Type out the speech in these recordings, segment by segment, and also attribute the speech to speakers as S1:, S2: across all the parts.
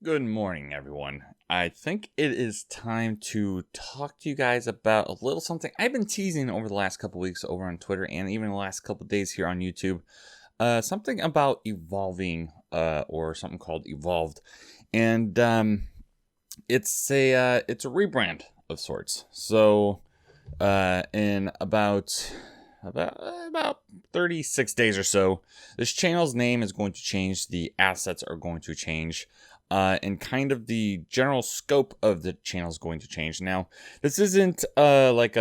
S1: Good morning, everyone. I think it is time to talk to you guys about a little something I've been teasing over the last couple weeks over on Twitter and even the last couple days here on YouTube. Something about evolving, or something called evolved, and it's a rebrand of sorts. So, in about 36 days or so, this channel's name is going to change. The assets are going to change. And kind of the general scope of the channel is going to change. Now, this isn't like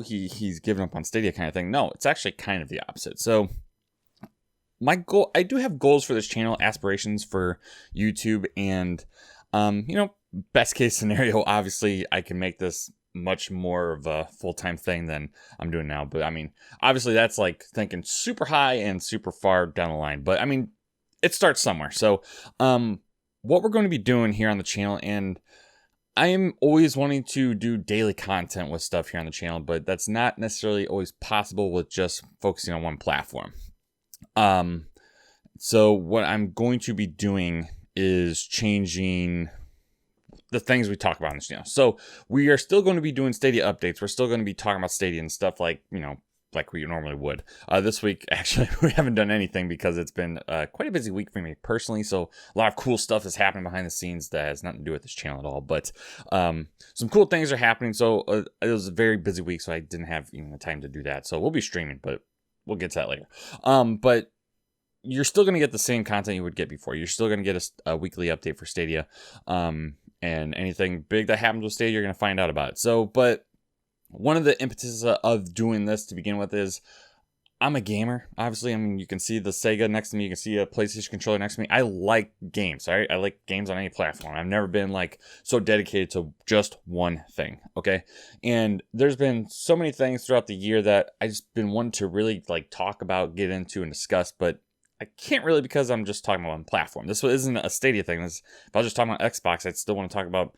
S1: he's given up on Stadia kind of thing. No, it's actually kind of the opposite. So my goal, I do have goals for this channel, aspirations for YouTube, and best case scenario, obviously I can make this much more of a full-time thing than I'm doing now. But I mean, obviously that's like thinking super high and super far down the line. But I mean, it starts somewhere. So what we're going to be doing here on the channel, and I am always wanting to do daily content with stuff here on the channel, but that's not necessarily always possible with just focusing on one platform. So what I'm going to be doing is changing the things we talk about on this channel. So we are still going to be doing Stadia updates. We're still going to be talking about Stadia and stuff like we normally would. This week, actually, we haven't done anything because it's been quite a busy week for me personally. So a lot of cool stuff is happening behind the scenes that has nothing to do with this channel at all. But some cool things are happening. So it was a very busy week, so I didn't have even the time to do that. So we'll be streaming, but we'll get to that later. But you're still going to get the same content you would get before. You're still going to get a weekly update for Stadia. And anything big that happens with Stadia, you're going to find out about it. So, but one of the impetuses of doing this to begin with is I'm a gamer. Obviously, I mean, you can see the Sega next to me. You can see a PlayStation controller next to me. I like games, all right? I like games on any platform. I've never been like so dedicated to just one thing, okay? And there's been so many things throughout the year that I just been wanting to really like talk about, get into, and discuss, but I can't really because I'm just talking about one platform. This isn't a Stadia thing. If I was just talking about Xbox, I'd still want to talk about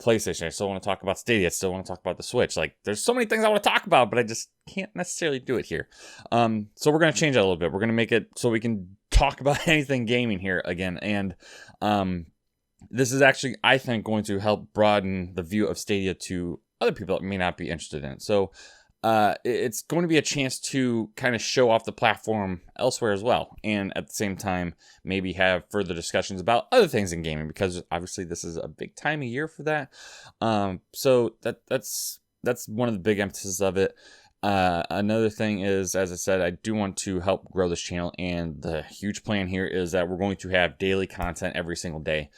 S1: PlayStation. I still want to talk about Stadia. I still want to talk about the Switch. Like, there's so many things I want to talk about, but I just can't necessarily do it here. So we're going to change that a little bit. We're going to make it so we can talk about anything gaming here again. And this is actually, I think, going to help broaden the view of Stadia to other people that may not be interested in it. So it's going to be a chance to kind of show off the platform elsewhere as well, and at the same time maybe have further discussions about other things in gaming, because obviously this is a big time of year for that. So that's one of the big emphasis of it. Another thing is, as I said, I do want to help grow this channel, and the huge plan here is that we're going to have daily content every single day.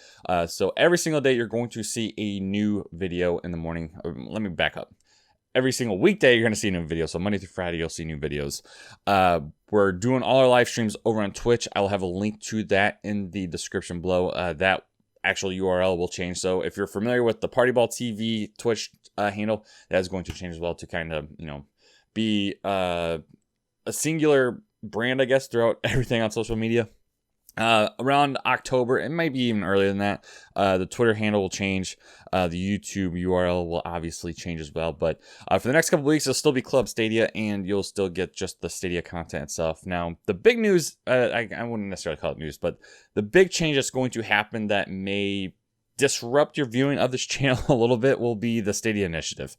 S1: So every single day you're going to see a new video in the morning. Let me back up. Every single weekday, you're going to see a new video. So Monday through Friday, you'll see new videos. We're doing all our live streams over on Twitch. I will have a link to that in the description below. That actual URL will change. So if you're familiar with the Party Ball TV Twitch handle, that is going to change as well to kind of, be a singular brand, I guess, throughout everything on social media. Around October, it might be even earlier than that, the Twitter handle will change. The YouTube URL will obviously change as well. But for the next couple weeks, it'll still be Club Stadia, and you'll still get just the Stadia content itself. Now, the big news, I wouldn't necessarily call it news, but the big change that's going to happen that may disrupt your viewing of this channel a little bit will be the Stadia initiative.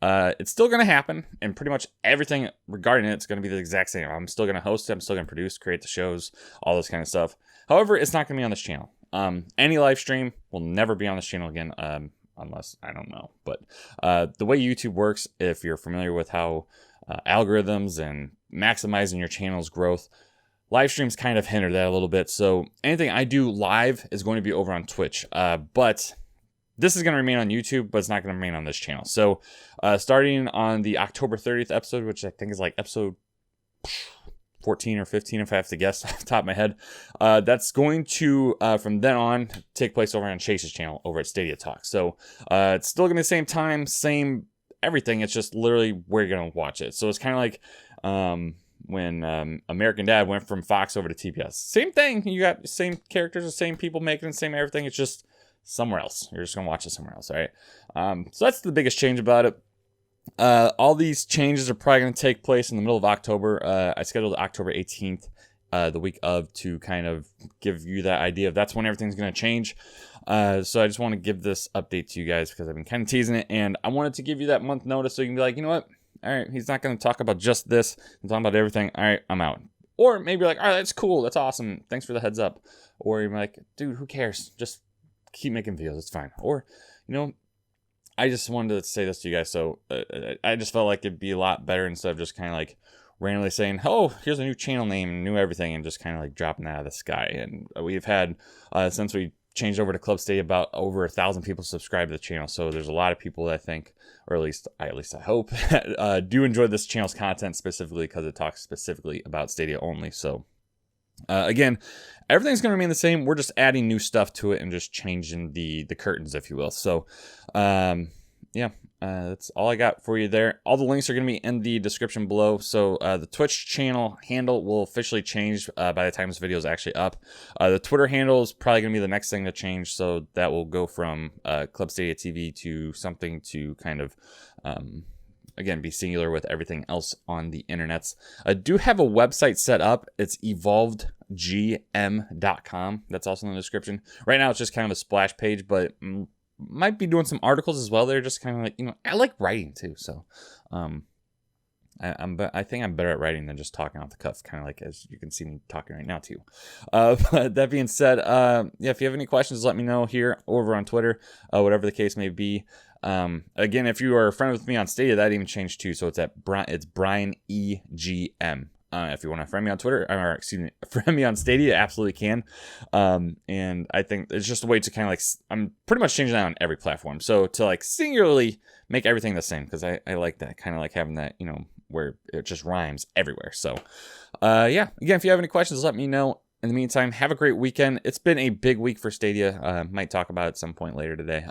S1: It's still going to happen, and pretty much everything regarding it's going to be the exact same. I'm still going to host it. I'm still going to produce, create the shows, all this kind of stuff. However, it's not going to be on this channel. Any live stream will never be on this channel again, unless, I don't know. But the way YouTube works, if you're familiar with how algorithms and maximizing your channel's growth, live streams kind of hinder that a little bit. So anything I do live is going to be over on Twitch. But this is going to remain on YouTube, but it's not going to remain on this channel. So starting on the October 30th episode, which I think is like episode 14 or 15, if I have to guess off the top of my head, that's going to, from then on, take place over on Chase's channel over at Stadia Talk. So it's still going to be the same time, same everything. It's just literally where you're going to watch it. So it's kind of like when American Dad went from Fox over to TBS. Same thing. You got the same characters, the same people making the same everything. It's just somewhere else. You're just going to watch it somewhere else, all right? So that's the biggest change about it. All these changes are probably going to take place in the middle of October. I scheduled October 18th the week of to kind of give you that idea of that's when everything's going to change. So I just want to give this update to you guys because I've been kind of teasing it, and I wanted to give you that month notice so you can be like, you know what? All right, he's not going to talk about just this. He's talking about everything. All right, I'm out. Or maybe you're like, all right, that's cool. That's awesome. Thanks for the heads up. Or you're like, dude, who cares? Just keep making videos. It's fine. Or, you know, I just wanted to say this to you guys. So I just felt like it'd be a lot better instead of just kind of like randomly saying, oh, here's a new channel name, new everything, and just kind of like dropping that out of the sky. And we've had, since we changed over to Club Stadia, about over 1,000 people subscribe to the channel. So there's a lot of people that I think, or at least I hope, do enjoy this channel's content specifically because it talks specifically about Stadia only. So again, everything's going to remain the same. We're just adding new stuff to it and just changing the curtains, if you will. So yeah, that's all I got for you there. All the links are going to be in the description below. So the Twitch channel handle will officially change by the time this video is actually up. The Twitter handle is probably going to be the next thing to change. So that will go from Club Stadia TV to something to kind of, again, be singular with everything else on the internets. I do have a website set up. It's evolvedgm.com. That's also in the description. Right now, it's just kind of a splash page, but might be doing some articles as well. They're just kind of like, you know, I like writing too. So I think I'm better at writing than just talking off the cuff, kind of like as you can see me talking right now too. But that being said, yeah, if you have any questions, let me know here over on Twitter, whatever the case may be. Again, if you are a friend with me on Stadia, that even changed too. So it's Brian EGM. If you want to friend me on Twitter, or excuse me, friend me on Stadia, absolutely can. And I think it's just a way to kind of like, I'm pretty much changing that on every platform. So to like singularly make everything the same, because I like that, kind of like having that, you know, where it just rhymes everywhere. So yeah, again, if you have any questions, let me know. In the meantime, have a great weekend. It's been a big week for Stadia. Might talk about it at some point later today.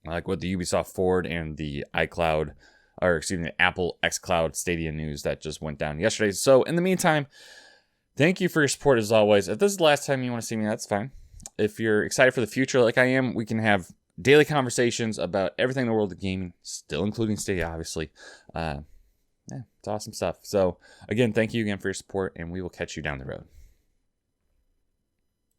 S1: Like with the Ubisoft Forward and the iCloud, or excuse me, Apple xCloud Stadia news that just went down yesterday. So in the meantime, thank you for your support as always. If this is the last time you want to see me, that's fine. If you're excited for the future like I am, we can have daily conversations about everything in the world of gaming, still including Stadia, obviously. Yeah, it's awesome stuff. So again, thank you again for your support, and we will catch you down the road.